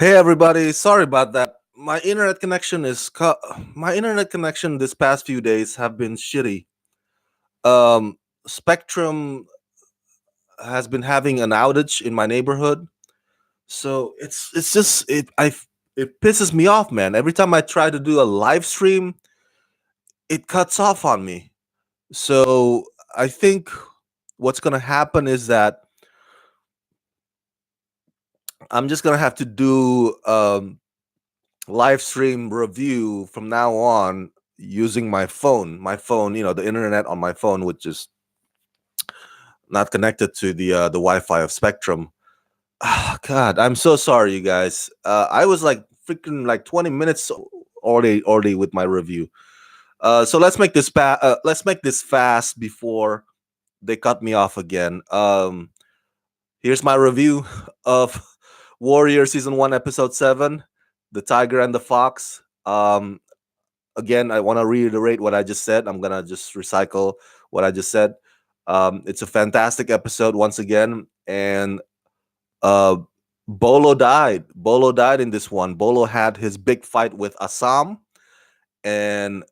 Hey everybody, sorry about that. My internet connection this past few days have been shitty. Um Spectrum has been having an outage in my neighborhood. So it's just it pisses me off, man. Every time I try to do a live stream, it cuts off on me. So I think what's going to happen is that I'm just going to have to do live stream review from now on using my phone. My phone, the internet on my phone, which is not connected to the Wi-Fi of Spectrum. God, I'm so sorry, you guys. I was like freaking like 20 minutes already with my review. So let's make this fast before they cut me off again. Here's my review of Warrior Season 1, Episode 7, The Tiger and the Fox. Again, I want to reiterate what I just said. I'm going to just recycle what I just said. It's a fantastic episode once again. And uh, Bolo died. Bolo died in this one. Bolo had his big fight with Assam. And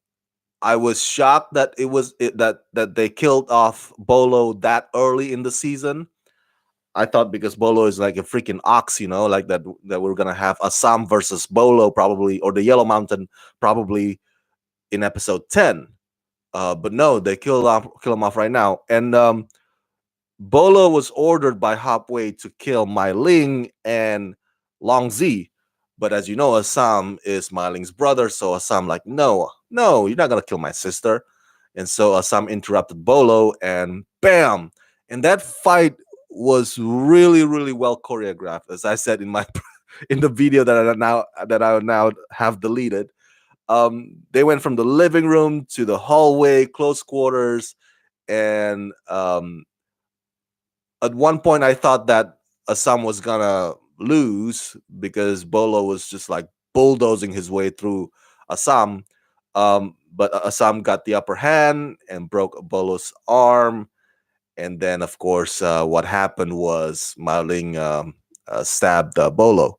I was shocked that that they killed off Bolo that early in the season. I thought because Bolo is like a freaking ox, like that we're gonna have Assam versus Bolo probably, or the Yellow Mountain probably in episode 10. But no, they kill him off right now. And Bolo was ordered by Hopway to kill Mai Ling and Long Z. But as you know, Assam is Mai Ling's brother, so Assam like, no, you're not gonna kill my sister. And so Assam interrupted Bolo, and bam! And that fight was really, really well choreographed, as I said in my in the video that I now have deleted. They went from the living room to the hallway, close quarters, and at one point I thought that Assam was gonna lose because Bolo was just like bulldozing his way through Assam. But Assam got the upper hand and broke Bolo's arm. And then, of course, what happened was Maling stabbed Bolo.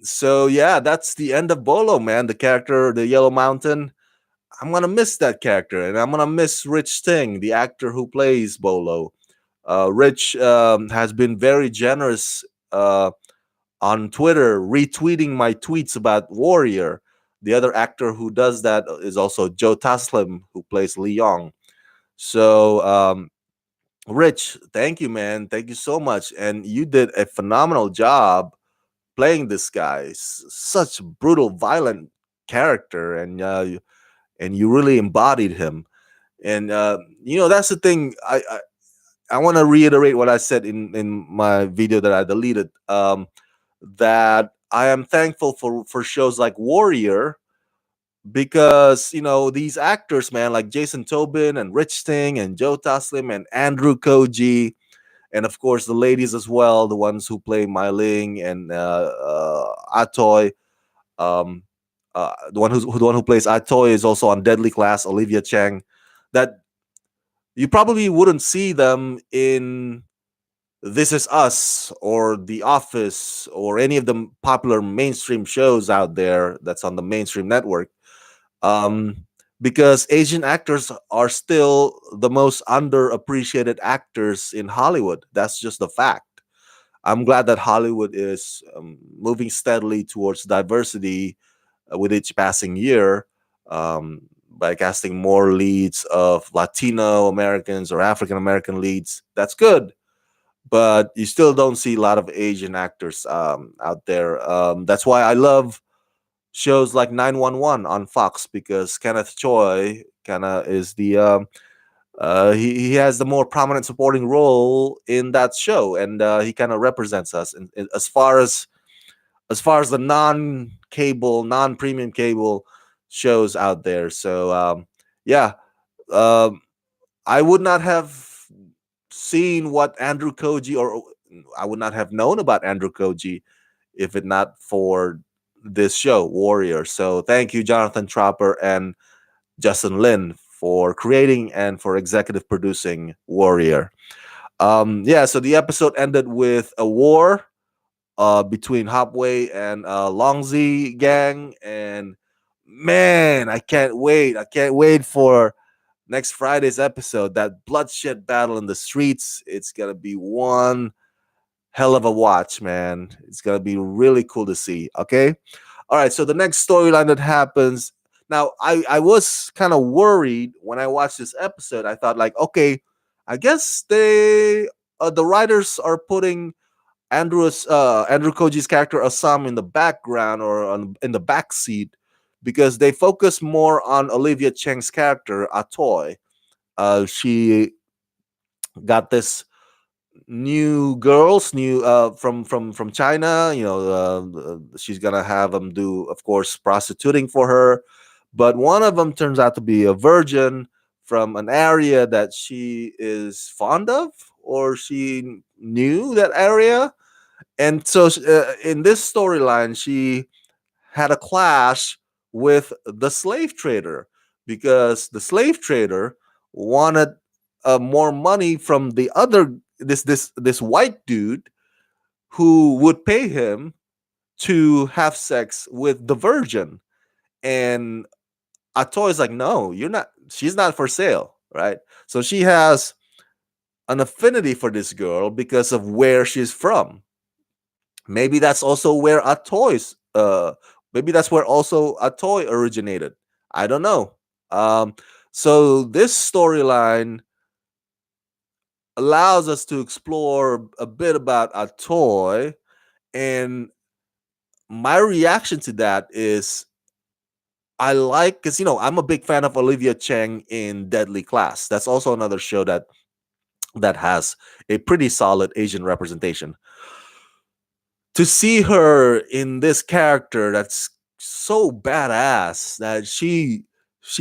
So yeah, that's the end of Bolo, man. The character, the Yellow Mountain. I'm gonna miss that character, and I'm gonna miss Rich Sting, the actor who plays Bolo. Rich has been very generous on Twitter, retweeting my tweets about Warrior. The other actor who does that is also Joe Taslim, who plays Lee Yong. So, Rich, thank you, man. Thank you so much. And you did a phenomenal job playing this guy. Such brutal, violent character, and you really embodied him. And that's the thing. I want to reiterate what I said in my video that I deleted. That I am thankful for shows like Warrior, because these actors, man, like Jason Tobin and Rich Sting and Joe Taslim and Andrew Koji, and of course the ladies as well, the ones who play Mai Ling and Atoy. Um, the one who plays Atoy is also on Deadly Class, Olivia Chang. That you probably wouldn't see them in This Is Us or The Office or any of the popular mainstream shows out there that's on the mainstream network. Um, because Asian actors are still the most underappreciated actors in Hollywood. That's just the fact. I'm glad that Hollywood is moving steadily towards diversity with each passing year, by casting more leads of Latino Americans or African American leads. That's good, but you still don't see a lot of Asian actors out there. That's why I love shows like 911 on Fox, because Kenneth Choi kind of is the he has the more prominent supporting role in that show, and he kind of represents us as far as the non-cable, non-premium cable shows out there. So yeah, um, I would not have seen what Andrew Koji, or I would not have known about Andrew Koji if it not for this show, Warrior. So thank you, Jonathan Tropper and Justin Lin, for creating and for executive producing Warrior. Yeah, so the episode ended with a war between Hopway and Longzi gang. And man, I can't wait for next Friday's episode. That bloodshed battle in the streets, it's gonna be one hell of a watch, man. It's gonna be really cool to see. Okay. All right. So the next storyline that happens now, I was kind of worried when I watched this episode. I thought like, okay, I guess the writers are putting Andrew Koji's character Assam in the background or in the back seat because they focus more on Olivia Cheng's character Atoy. She got this new girls new from China. She's gonna have them do, of course, prostituting for her, but one of them turns out to be a virgin from an area that she is fond of, or she knew that area. And so in this storyline she had a clash with the slave trader because the slave trader wanted more money from the other this white dude who would pay him to have sex with the virgin. And Ato is like, no, you're not, she's not for sale, right? So she has an affinity for this girl because of where she's from. Maybe that's also where Atoy's maybe that's where also Atoy originated. I don't know. Um so this storyline allows us to explore a bit about Atoy, and my reaction to that is I like, because I'm a big fan of Olivia Cheng in Deadly Class. That's also another show that has a pretty solid Asian representation. To see her in this character that's so badass that she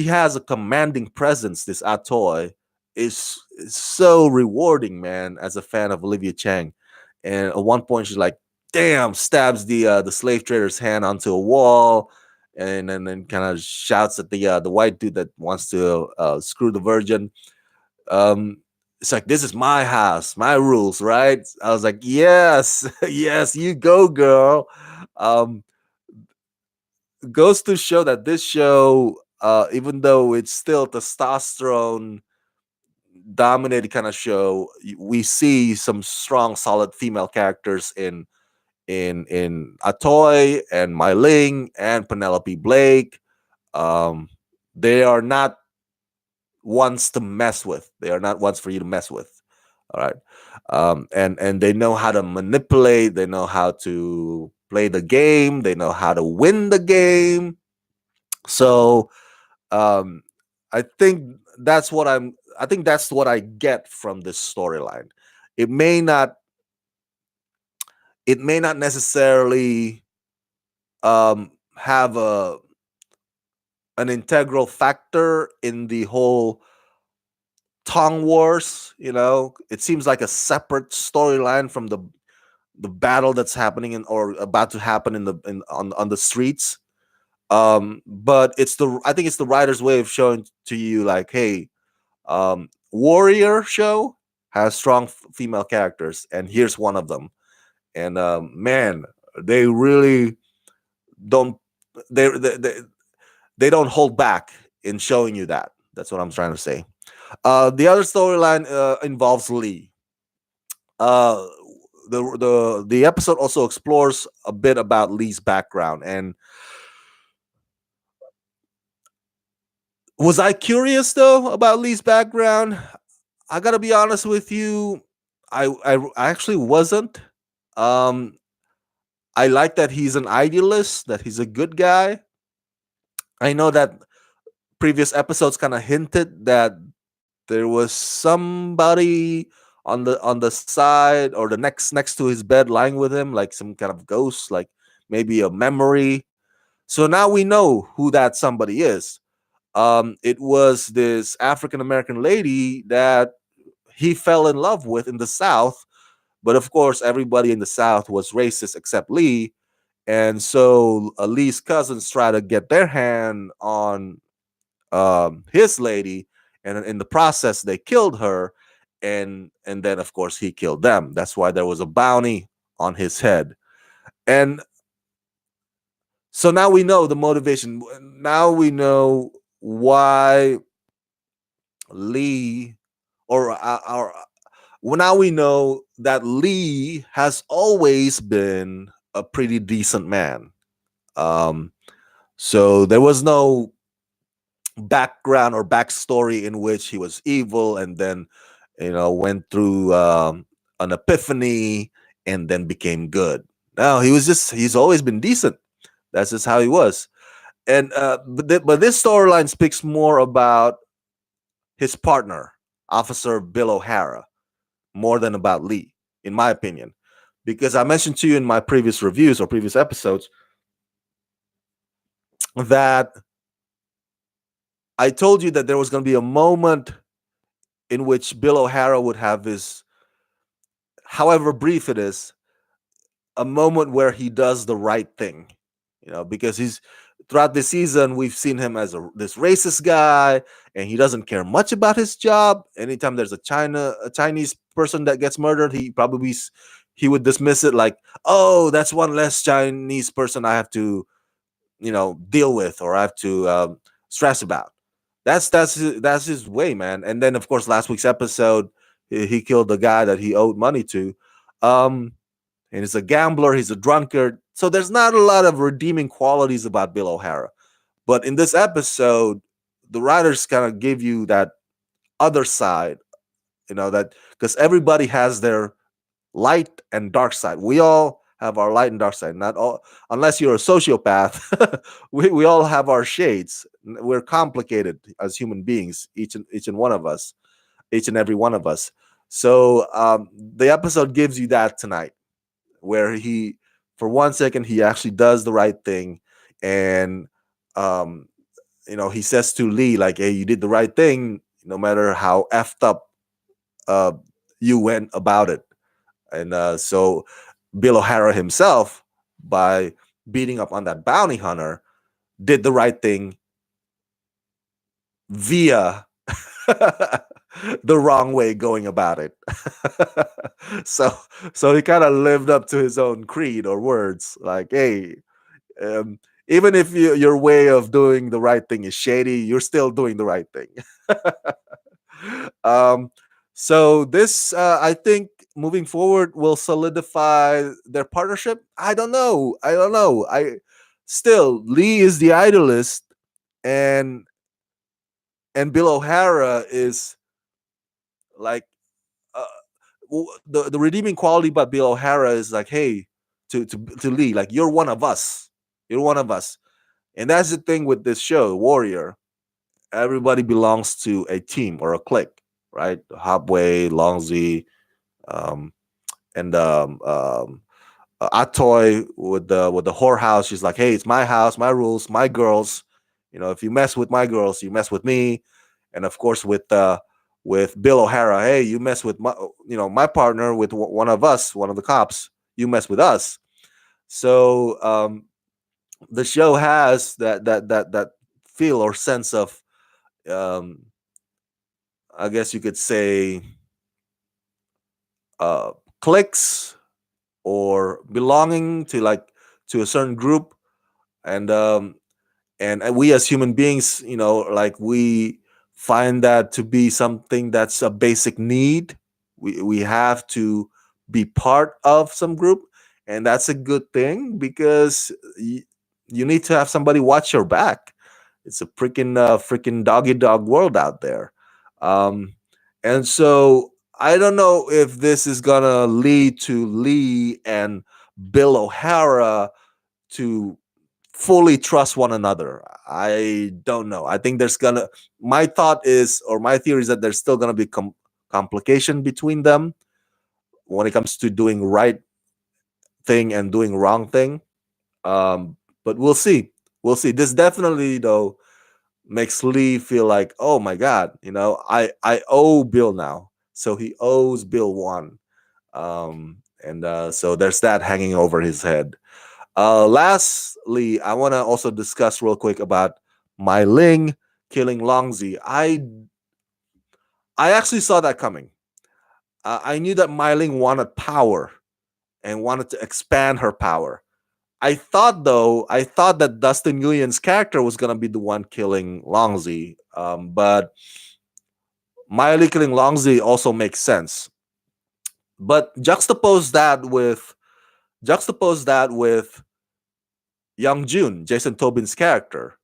has a commanding presence, this Atoy, is so rewarding, man, as a fan of Olivia Chang. And at one point she's like, damn, stabs the slave trader's hand onto a wall, and then kind of shouts at the white dude that wants to screw the virgin. um it's like, this is my house, my rules, right? I was like, yes, yes, you go, girl. um Goes to show that this show, even though it's still testosterone dominated kind of show, we see some strong solid female characters in Atoy and Mai Ling and Penelope Blake. um they are not ones to mess with. They are not ones for you to mess with. All right. And they know how to manipulate, they know how to play the game, they know how to win the game. So um I think that's what I get from this storyline. It may not it may not necessarily have an integral factor in the whole Tong Wars. It seems like a separate storyline from the battle that's happening or about to happen on the streets. But I think it's the writer's way of showing to you, like, hey, Warrior show has strong female characters, and here's one of them. And man, they really don't they they don't hold back in showing you that. That's what I'm trying to say. The other storyline involves Lee. Uh, the episode also explores a bit about Lee's background. And was I curious though about Lee's background? I gotta be honest with you. I actually wasn't. Um, I like that he's an idealist, that he's a good guy. I know that previous episodes kind of hinted that there was somebody on the side or the next to his bed lying with him, like some kind of ghost, like maybe a memory. So now we know who that somebody is. It was this African American lady that he fell in love with in the South, but of course everybody in the South was racist except Lee. And so Lee's cousins try to get their hand on his lady, and in the process they killed her. And then of course he killed them. That's why there was a bounty on his head. And so now we know the motivation. Now we know why Lee, or well, now we know that Lee has always been a pretty decent man. Um, so there was no background or backstory in which he was evil and then, went through an epiphany and then became good. No, he's always been decent. That's just how he was. And but this storyline speaks more about his partner, Officer Bill O'Hara, more than about Lee, in my opinion. Because I mentioned to you in my previous reviews or previous episodes that I told you that there was going to be a moment in which Bill O'Hara would have his, however brief it is, a moment where he does the right thing. Because he's throughout the season we've seen him as this racist guy, and he doesn't care much about his job. Anytime there's a Chinese person that gets murdered, he would dismiss it like, oh, that's one less Chinese person I have to deal with, or I have to stress about. That's his way, man. And then of course last week's episode, he killed the guy that he owed money to. Um, and he's a gambler, he's a drunkard. So there's not a lot of redeeming qualities about Bill O'Hara. But in this episode, the writers kind of give you that other side, that because everybody has their light and dark side. We all have our light and dark side. Not all, unless you're a sociopath. we all have our shades. We're complicated as human beings, each and one of us, each and every one of us. So the episode gives you that tonight, where he, for 1 second, he actually does the right thing, and um, he says to Lee like, "Hey, you did the right thing, no matter how effed up uh, you went about it." And so Bill O'Hara himself, by beating up on that bounty hunter, did the right thing via the wrong way going about it. so so he kind of lived up to his own creed or words, like, hey, um, even if your way of doing the right thing is shady, you're still doing the right thing. um, so this, I think, moving forward will solidify their partnership. I don't know. I still, Lee is the idolist, and Bill O'Hara is like, uh, the redeeming quality about Bill O'Hara is like, hey, to Lee, like, you're one of us. You're one of us. And that's the thing with this show, Warrior. Everybody belongs to a team or a clique, right? Hopway, Longzy, um, and Atoy with the whorehouse. She's like, hey, it's my house, my rules, my girls. If you mess with my girls, you mess with me. And of course, with Bill O'Hara, hey, you mess with my partner, with one of us, one of the cops, you mess with us. So the show has that feel or sense of, um, I guess you could say, uh, cliques or belonging to, like, to a certain group. And we as human beings, like, we find that to be something that's a basic need. We have to be part of some group, and that's a good thing, because you need to have somebody watch your back. It's a freaking doggy dog world out there. um and so I don't know if this is gonna lead to Lee and Bill O'Hara to fully trust one another. I don't know. I think there's gonna. My thought is, or my theory is, that there's still gonna be complication between them when it comes to doing right thing and doing wrong thing. But we'll see. We'll see. This definitely, though, makes Lee feel like, oh my god, I owe Bill now, so he owes Bill one. And so there's that hanging over his head. Lastly, I want to also discuss real quick about Mai Ling killing Longzi. I actually saw that coming. I knew that Mai Ling wanted power and wanted to expand her power. I thought that Dustin Nguyen's character was gonna be the one killing Longzi, but Miley killing Longzi also makes sense. But juxtapose that with Young Jun, Jason Tobin's character,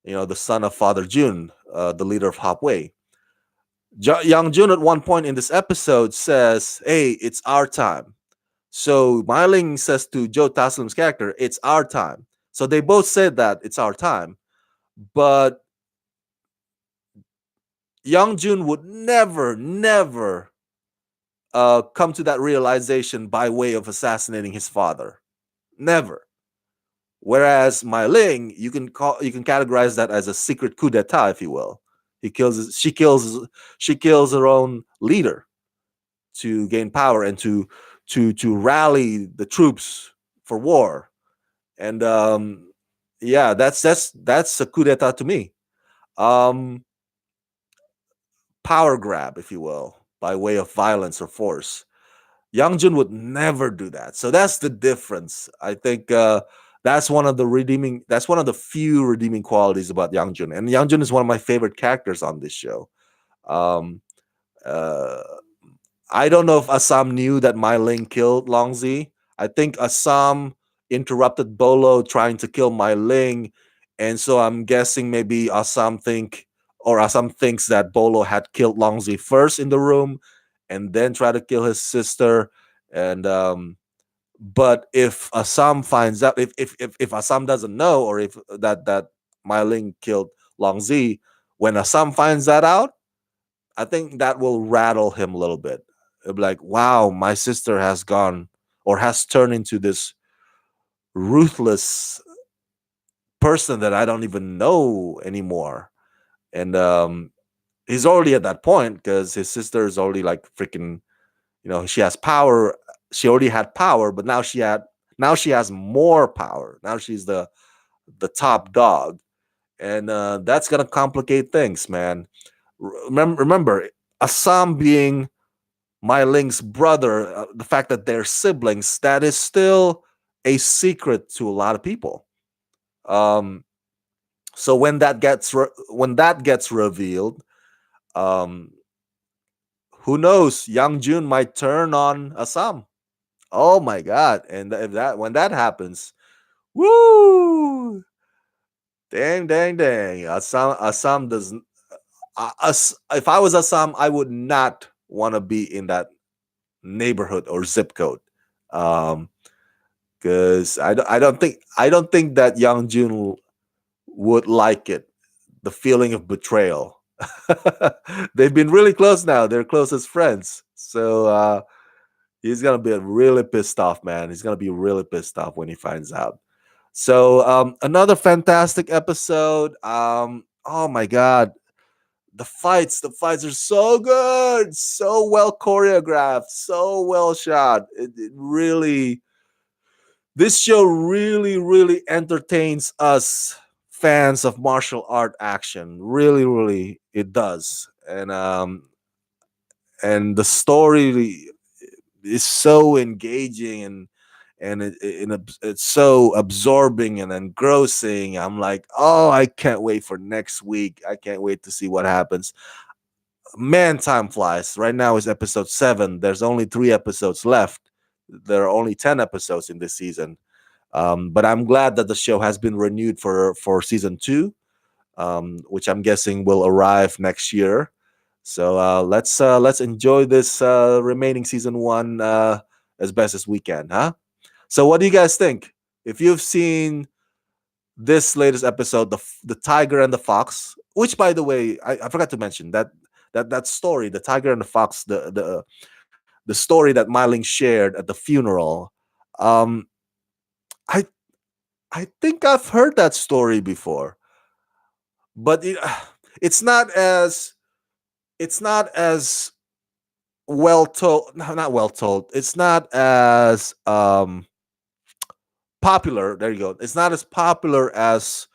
the son of Father Jun, the leader of Hopway. Young Jun at one point in this episode says, "Hey, it's our time." So Myling says to Joe Taslim's character, "It's our time." So they both said that it's our time, but Young Jun would never come to that realization by way of assassinating his father. Never. Whereas Mai Ling, you can categorize that as a secret coup d'état, if you will. She kills her own leader to gain power and to rally the troops for war. And yeah, that's a coup d'état to me. Um, Power grab, if you will, by way of violence or force. Youngjun would never do that. So that's the difference. I think that's one of the few redeeming qualities about Youngjun. And Youngjun is one of my favorite characters on this show. Um, uh, I don't know if Assam knew that Mai Ling killed Longzi. I think Assam interrupted Bolo trying to kill Mai Ling, and so I'm guessing maybe Assam thinks that Bolo had killed Longzi first in the room, and then try to kill his sister. And but if Assam finds out, if Assam doesn't know, or if that Mai Ling killed Longzi, when Assam finds that out, I think that will rattle him a little bit. It'll be like, wow, my sister has gone or has turned into this ruthless person that I don't even know anymore. And he's already at that point because his sister is already like freaking, she has power. She already had power, but now she has more power. Now she's the top dog. And that's gonna complicate things, man. Remember, Assam being my Link's brother, the fact that they're siblings, that is still a secret to a lot of people. Um, so when that gets revealed, um, who knows? Young Jun might turn on Assam. Oh my God! And if that when that happens, woo! Dang, dang, dang! Assam doesn't. If I was Assam, I would not want to be in that neighborhood or zip code. Um, because I don't think that Young Jun would like it. The feeling of betrayal. They've been really close now. They're close as friends. So he's gonna be really pissed off, man. He's gonna be really pissed off when he finds out. So another fantastic episode. Oh my god, the fights are so good, so well choreographed, so well shot. It really this show really entertains us fans of martial art action. Really it does. And the story is so engaging and it's so absorbing and engrossing. I'm like, oh, I can't wait for next week. I can't wait to see what happens. Man, time flies. Right now is episode 7. There's only 3 episodes left. There are only 10 episodes in this season. But I'm glad that the show has been renewed for season 2, which I'm guessing will arrive next year. So let's enjoy this remaining season 1 as best as we can, huh? So what do you guys think? If you've seen this latest episode, the Tiger and the Fox, which by the way, I forgot to mention that story, the Tiger and the Fox, the story that Myling shared at the funeral. Um, I I think I've heard that story before, but it's not as it's not as well told. No, not well told. It's not as popular. There you go. It's not as popular as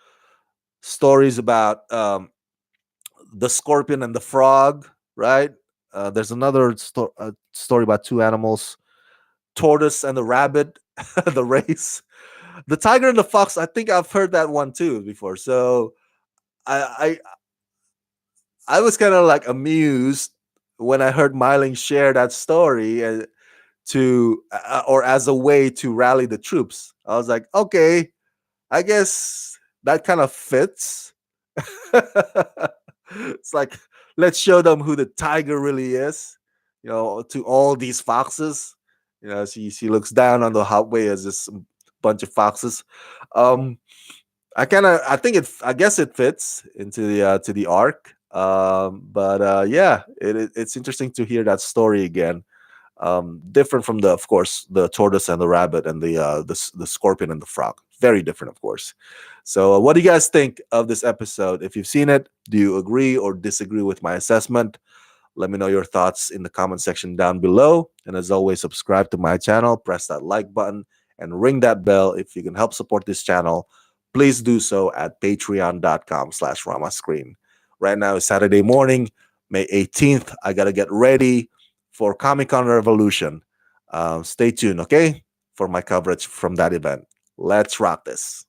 stories about the scorpion and the frog, right? There's another story about two animals, tortoise and the rabbit, the race. The Tiger and the Fox. I think I've heard that one too before. So I I was kind of like amused when I heard Myling share that story or as a way to rally the troops. I was like, okay, I guess that kind of fits. It's like, let's show them who the tiger really is, to all these foxes. She looks down on the highway as this bunch of foxes. Um, I think I guess it fits into the to the arc. But yeah, it's interesting to hear that story again. Different from, of course, the tortoise and the rabbit and the scorpion and the frog. Very different, of course. So, what do you guys think of this episode? If you've seen it, do you agree or disagree with my assessment? Let me know your thoughts in the comment section down below. And as always, subscribe to my channel, press that like button, and ring that bell. If you can help support this channel, please do so at patreon.com/ramascreen. Right now is Saturday morning, May 18th. I got to get ready for Comic Con Revolution. Stay tuned, okay, for my coverage from that event. Let's rock this.